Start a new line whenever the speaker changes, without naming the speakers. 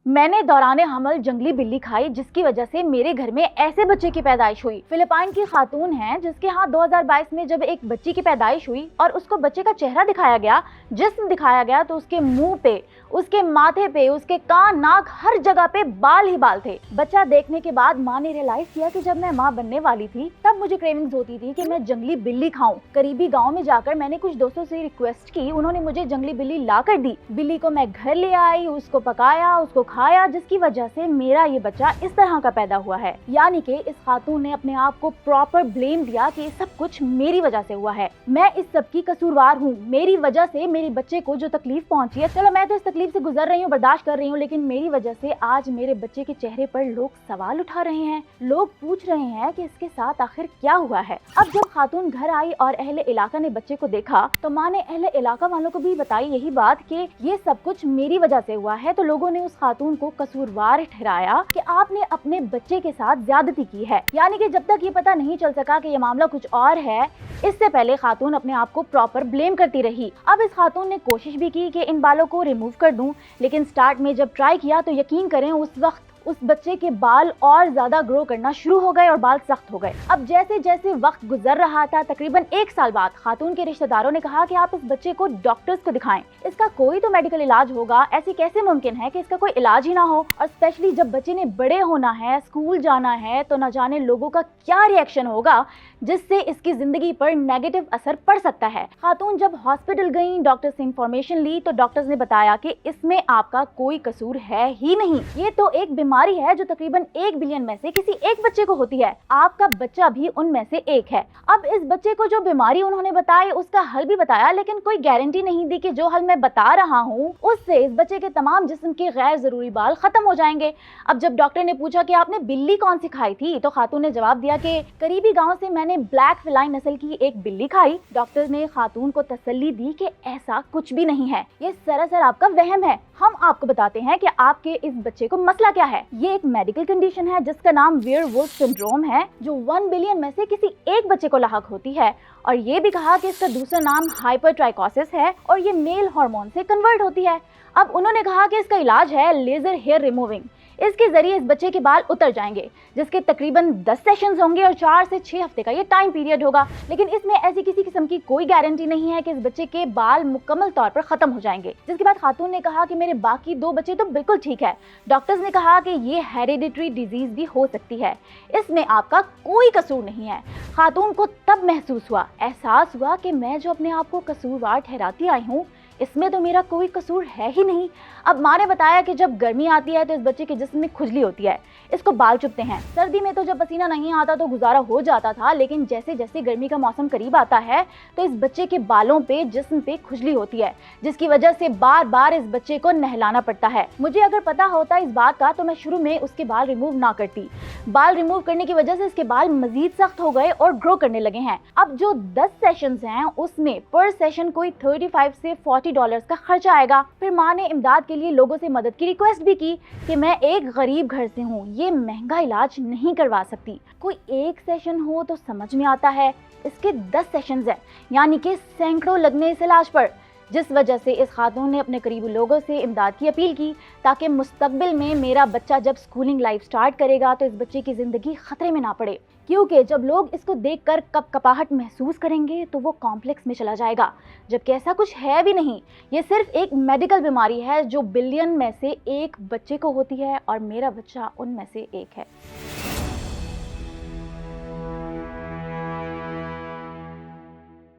میں نے دوران حمل جنگلی بلی کھائی جس کی وجہ سے میرے گھر میں ایسے بچے کی پیدائش ہوئی۔ فلپائن کی خاتون ہیں جس کے ہاں 2022 میں جب ایک بچی کی پیدائش ہوئی اور اس کو بچے کا چہرہ دکھایا گیا، جسم دکھایا گیا، تو اس کے منہ پہ، اس کے ماتھے پہ، اس کے کان، ناک، ہر جگہ پہ بال ہی بال تھے۔ بچہ دیکھنے کے بعد ماں نے ریئلائز کیا کہ جب میں ماں بننے والی تھی تب مجھے کریونگز ہوتی تھی کہ میں جنگلی بلی کھاؤں۔ قریبی گاؤں میں جا کر میں نے کچھ دوستوں سے ریکویسٹ کی، انہوں نے مجھے جنگلی بلی لا کر دی۔ بلی کو میں گھر لے آئی، اس کو پکایا، اس کو کھایا، جس کی وجہ سے میرا یہ بچہ اس طرح کا پیدا ہوا ہے۔ یعنی کہ اس خاتون نے اپنے آپ کو پراپر بلیم دیا کہ یہ سب کچھ میری وجہ سے ہوا ہے، میں اس سب کی قصوروار ہوں، میری وجہ سے میرے بچے کو جو تکلیف پہنچی ہے، چلو میں تو اس تکلیف سے گزر رہی ہوں، برداشت کر رہی ہوں، لیکن میری وجہ سے آج میرے بچے کے چہرے پر لوگ سوال اٹھا رہے ہیں، لوگ پوچھ رہے ہیں کہ اس کے ساتھ آخر کیا ہوا ہے۔ اب جب خاتون گھر آئی اور اہل علاقہ نے بچے کو دیکھا تو ماں نے اہل علاقہ والوں کو بھی بتائی یہی بات کہ یہ سب کچھ میری وجہ سے ہوا ہے، تو لوگوں نے اس خاتون کو قصوروار ٹھہرایا کہ آپ نے اپنے بچے کے ساتھ زیادتی کی ہے۔ یعنی کہ جب تک یہ پتہ نہیں چل سکا کہ یہ معاملہ کچھ اور ہے، اس سے پہلے خاتون اپنے آپ کو پراپر بلیم کرتی رہی۔ اب اس خاتون نے کوشش بھی کی کہ ان بالوں کو ریموو کر دوں، لیکن سٹارٹ میں جب ٹرائی کیا تو یقین کریں اس وقت اس بچے کے بال اور زیادہ گرو کرنا شروع ہو گئے اور بال سخت ہو گئے۔ اب جیسے جیسے وقت گزر رہا تھا، تقریباً 1 سال بعد خاتون کے رشتہ داروں نے کہا کہ آپ اس بچے کو ڈاکٹرز کو دکھائیں، اس کا کوئی تو میڈیکل علاج ہوگا، ایسی کیسے ممکن ہے کہ اس کا کوئی علاج ہی نہ ہو، اور اسپیشلی جب بچے نے بڑے ہونا ہے، اسکول جانا ہے، تو نہ جانے لوگوں کا کیا ریئیکشن ہوگا جس سے اس کی زندگی پر نیگیٹو اثر پڑ سکتا ہے۔ خاتون جب ہاسپٹل گئیں، ڈاکٹر سے انفارمیشن لی تو ڈاکٹرز نے بتایا کہ اس میں آپ کا کوئی قصور ہے ہی نہیں، یہ تو ایک بیماری ہے جو تقریباً 1 بلین میں سے کسی ایک بچے کو ہوتی ہے، آپ کا بچہ بھی ان میں سے ایک ہے۔ اب اس بچے کو جو بیماری انہوں نے بتائی اس کا حل بھی بتایا، لیکن کوئی گارنٹی نہیں دی کہ جو حل میں بتا رہا ہوں اس سے اس بچے کے تمام جسم کے غیر ضروری بال ختم ہو جائیں گے۔ اب جب ڈاکٹر نے پوچھا کہ آپ نے بلی کون سی کھائی تھی تو خاتون نے جواب دیا کہ قریبی گاؤں سے میں نے بلیک فیلائن نسل کی ایک بلی کھائی۔ ڈاکٹر نے خاتون کو تسلی دی کہ ایسا کچھ بھی نہیں ہے، یہ سراسر آپ کا وہم ہے، ہم آپ کو بتاتے ہیں کہ آپ کے اس بچے کو مسئلہ کیا ہے۔ یہ ایک میڈیکل کنڈیشن ہے جس کا نام ویئر وولف سنڈروم ہے، جو 1 بلین میں سے کسی ایک بچے کو لاحق ہوتی ہے، اور یہ بھی کہا کہ اس کا دوسرا نام ہائپر ٹرائکوسس ہے اور یہ میل ہارمون سے کنورٹ ہوتی ہے۔ اب انہوں نے کہا کہ اس کا علاج ہے لیزر ہیئر ریموونگ، اس کے ذریعے اس بچے کے بال اتر جائیں گے، جس کے تقریباً 10 سیشنز ہوں گے اور 4 سے 6 ہفتے کا یہ ٹائم پیریڈ ہوگا، لیکن اس میں ایسی کسی قسم کی کوئی گارنٹی نہیں ہے کہ اس بچے کے بال مکمل طور پر ختم ہو جائیں گے۔ جس کے بعد خاتون نے کہا کہ میرے باقی 2 بچے تو بالکل ٹھیک ہے، ڈاکٹرز نے کہا کہ یہ ہیریڈیٹری ڈیزیز بھی ہو سکتی ہے، اس میں آپ کا کوئی قصور نہیں ہے۔ خاتون کو تب محسوس ہوا، احساس ہوا کہ میں جو اپنے آپ کو قصوروار ٹھہراتی آئی ہوں اس میں تو میرا کوئی قصور ہے ہی نہیں۔ اب ماں نے بتایا کہ جب گرمی آتی ہے تو اس بچے کے جسم میں کھجلی ہوتی ہے، اس کو بال چبھتے ہیں، سردی میں تو جب پسینہ نہیں آتا تو گزارا ہو جاتا تھا، لیکن جیسے جیسے گرمی کا موسم قریب آتا ہے تو اس بچے کے بالوں پہ، جسم پہ کھجلی ہوتی ہے، جس کی وجہ سے بار بار اس بچے کو نہلانا پڑتا ہے۔ مجھے اگر پتا ہوتا اس بات کا تو میں شروع میں اس کے بال ریموو نہ کرتی۔ بال ریموو کرنے کی وجہ سے اس کے بال مزید سخت ہو گئے اور گرو کرنے لگے ہیں۔ اب جو 10 سیشنز ہیں اس میں پر سیشن کوئی $35 سے $40 کا خرچہ آئے گا۔ پھر ماں نے امداد کے لیے لوگوں سے مدد کی ریکویسٹ بھی کی کہ میں ایک غریب گھر سے ہوں، یہ مہنگا علاج نہیں کروا سکتی، کوئی ایک سیشن ہو تو سمجھ میں آتا ہے، اس کے 10 سیشنز ہیں، یعنی کہ سینکڑوں لگنے اس علاج پر۔ جس وجہ سے اس خاتون نے اپنے قریبی لوگوں سے امداد کی اپیل کی تاکہ مستقبل میں میرا بچہ جب اسکولنگ لائف سٹارٹ کرے گا تو اس بچے کی زندگی خطرے میں نہ پڑے، کیونکہ جب لوگ اس کو دیکھ کر کپ کپاہٹ محسوس کریں گے تو وہ کمپلیکس میں چلا جائے گا، جبکہ ایسا کچھ ہے بھی نہیں، یہ صرف ایک میڈیکل بیماری ہے جو بلین میں سے ایک بچے کو ہوتی ہے اور میرا بچہ ان میں سے ایک ہے۔